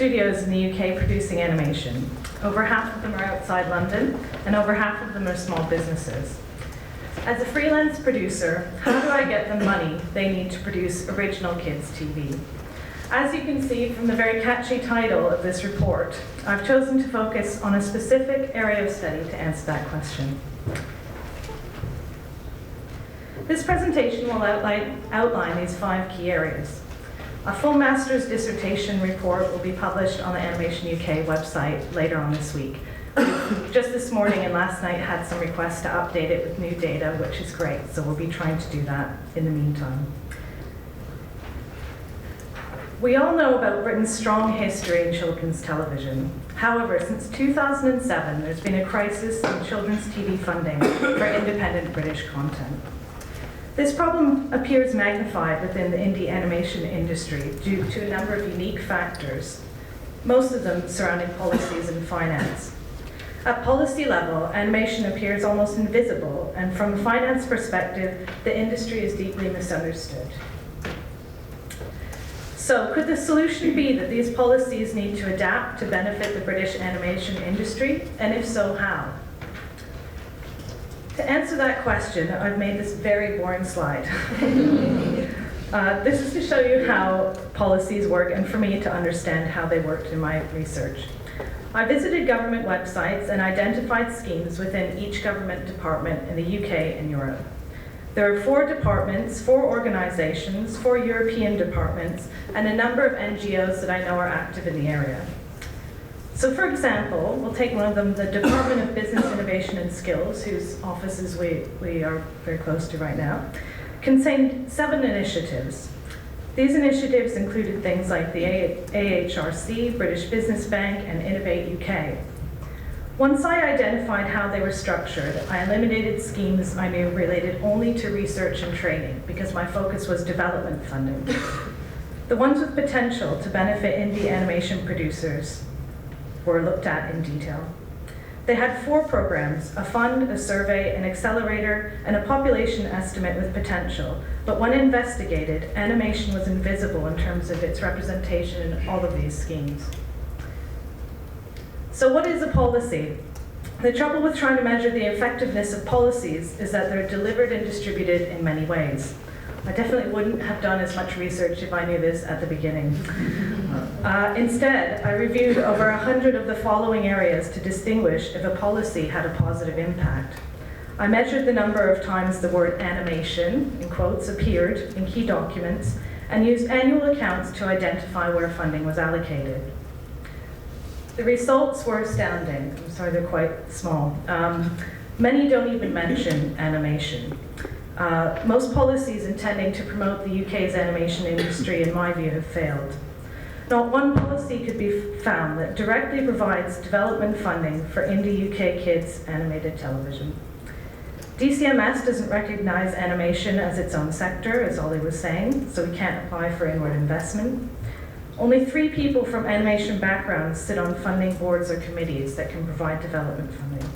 studios in the UK producing animation. Over half of them are outside London, and over half of them are small businesses. As a freelance producer, how do I get the money they need to produce original kids' TV? As you can see from the very catchy title of this report, I've chosen to focus on a specific area of study to answer that question. This presentation will outline these 5 key areas. A full master's dissertation report will be published on the Animation UK website later on this week. Just this morning and last night had some requests to update it with new data, which is great, so we'll be trying to do that in the meantime. We all know about Britain's strong history in children's television. However, since 2007, there's been a crisis in children's TV funding for independent British content. This problem appears magnified within the indie animation industry due to a number of unique factors, most of them surrounding policies and finance. At policy level, animation appears almost invisible, and from a finance perspective, the industry is deeply misunderstood. So, could the solution be that these policies need to adapt to benefit the British animation industry, and if so, how? To answer that question, I've made this very boring slide. This is to show you how policies work and for me to understand how they worked in my research. I visited government websites and identified schemes within each government department in the UK and Europe. There are 4 departments, 4 organizations, 4 European departments, and a number of NGOs that I know are active in the area. So for example, we'll take one of them, the Department of Business Innovation and Skills, whose offices we are very close to right now, contained 7 initiatives. These initiatives included things like the AHRC, British Business Bank, and Innovate UK. Once I identified how they were structured, I eliminated schemes I knew related only to research and training because my focus was development funding. The ones with potential to benefit indie animation producers were looked at in detail. They had 4 programs: a fund, a survey, an accelerator, and a population estimate with potential. But when investigated, animation was invisible in terms of its representation in all of these schemes. So what is a policy? The trouble with trying to measure the effectiveness of policies is that they're delivered and distributed in many ways. I definitely wouldn't have done as much research if I knew this at the beginning. Instead, I reviewed over 100 of the following areas to distinguish if a policy had a positive impact. I measured the number of times the word animation, in quotes, appeared in key documents, and used annual accounts to identify where funding was allocated. The results were astounding. I'm sorry, they're quite small. Many don't even mention animation. Most policies intending to promote the UK's animation industry, in my view, have failed. Not one policy could be found that directly provides development funding for indie UK kids animated television. DCMS doesn't recognize animation as its own sector, as Ollie was saying, so we can't apply for inward investment. Only 3 people from animation backgrounds sit on funding boards or committees that can provide development funding.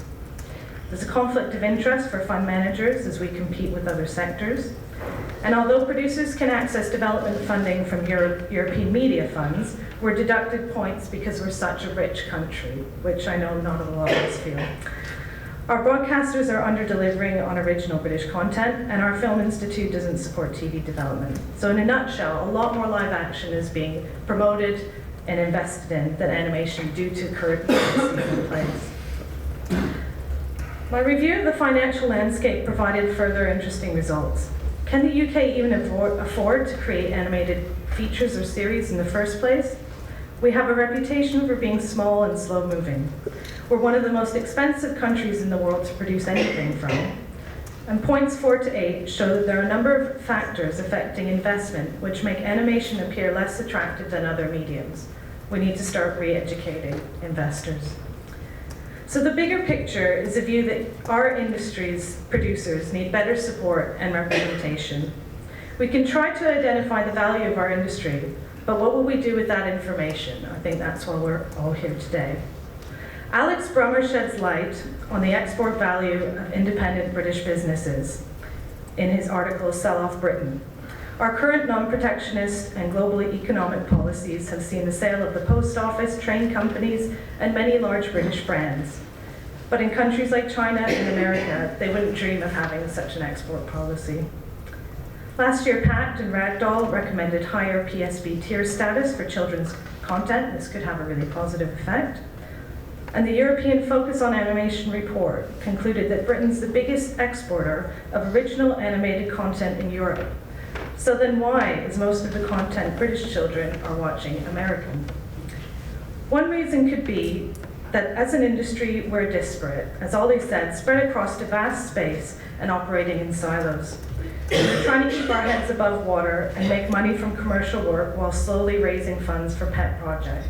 There's a conflict of interest for fund managers as we compete with other sectors. And although producers can access development funding from European media funds, we're deducted points because we're such a rich country, which I know not a lot of us feel. Our broadcasters are under-delivering on original British content, and our Film Institute doesn't support TV development. So in a nutshell, a lot more live action is being promoted and invested in than animation due to current policies in place. My review of the financial landscape provided further interesting results. Can the UK even afford to create animated features or series in the first place? We have a reputation for being small and slow-moving. We're one of the most expensive countries in the world to produce anything from. And points 4 to 8 show that there are a number of factors affecting investment which make animation appear less attractive than other mediums. We need to start re-educating investors. So the bigger picture is a view that our industry's producers need better support and representation. We can try to identify the value of our industry, but what will we do with that information? I think that's why we're all here today. Alex Brummer sheds light on the export value of independent British businesses in his article, Sell Off Britain. Our current non-protectionist and globally economic policies have seen the sale of the post office, train companies, and many large British brands. But in countries like China and America, they wouldn't dream of having such an export policy. Last year, PACT and Ragdoll recommended higher PSB tier status for children's content. This could have a really positive effect. And the European Focus on Animation report concluded that Britain's the biggest exporter of original animated content in Europe. So then why is most of the content British children are watching American? One reason could be that as an industry, we're disparate, as Ollie said, spread across a vast space and operating in silos. We're trying to keep our heads above water and make money from commercial work while slowly raising funds for pet projects.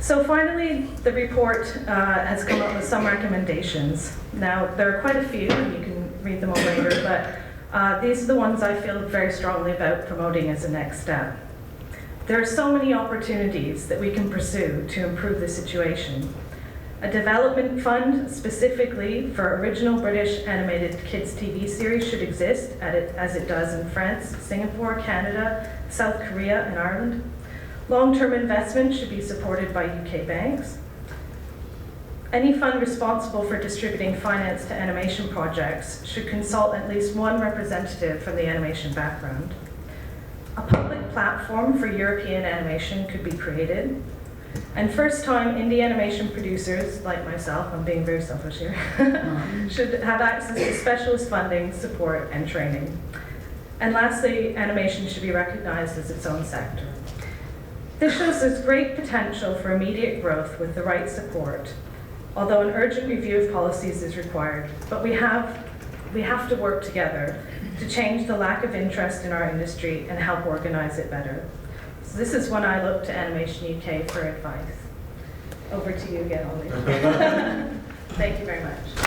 So finally, the report has come up with some recommendations. Now, there are quite a few, and you can read them all later, but these are the ones I feel very strongly about promoting as a next step. There are so many opportunities that we can pursue to improve the situation. A development fund specifically for original British animated kids TV series should exist, as it does in France, Singapore, Canada, South Korea, and Ireland. Long-term investment should be supported by UK banks. Any fund responsible for distributing finance to animation projects should consult at least one representative from the animation background. A public platform for European animation could be created. And first-time indie animation producers, like myself, I'm being very selfish here, should have access to specialist funding, support, and training. And lastly, animation should be recognized as its own sector. This shows there's great potential for immediate growth with the right support, although an urgent review of policies is required. But we have to work together to change the lack of interest in our industry and help organize it better. So this is when I look to Animation UK for advice. Over to you again, Ollie. Thank you very much.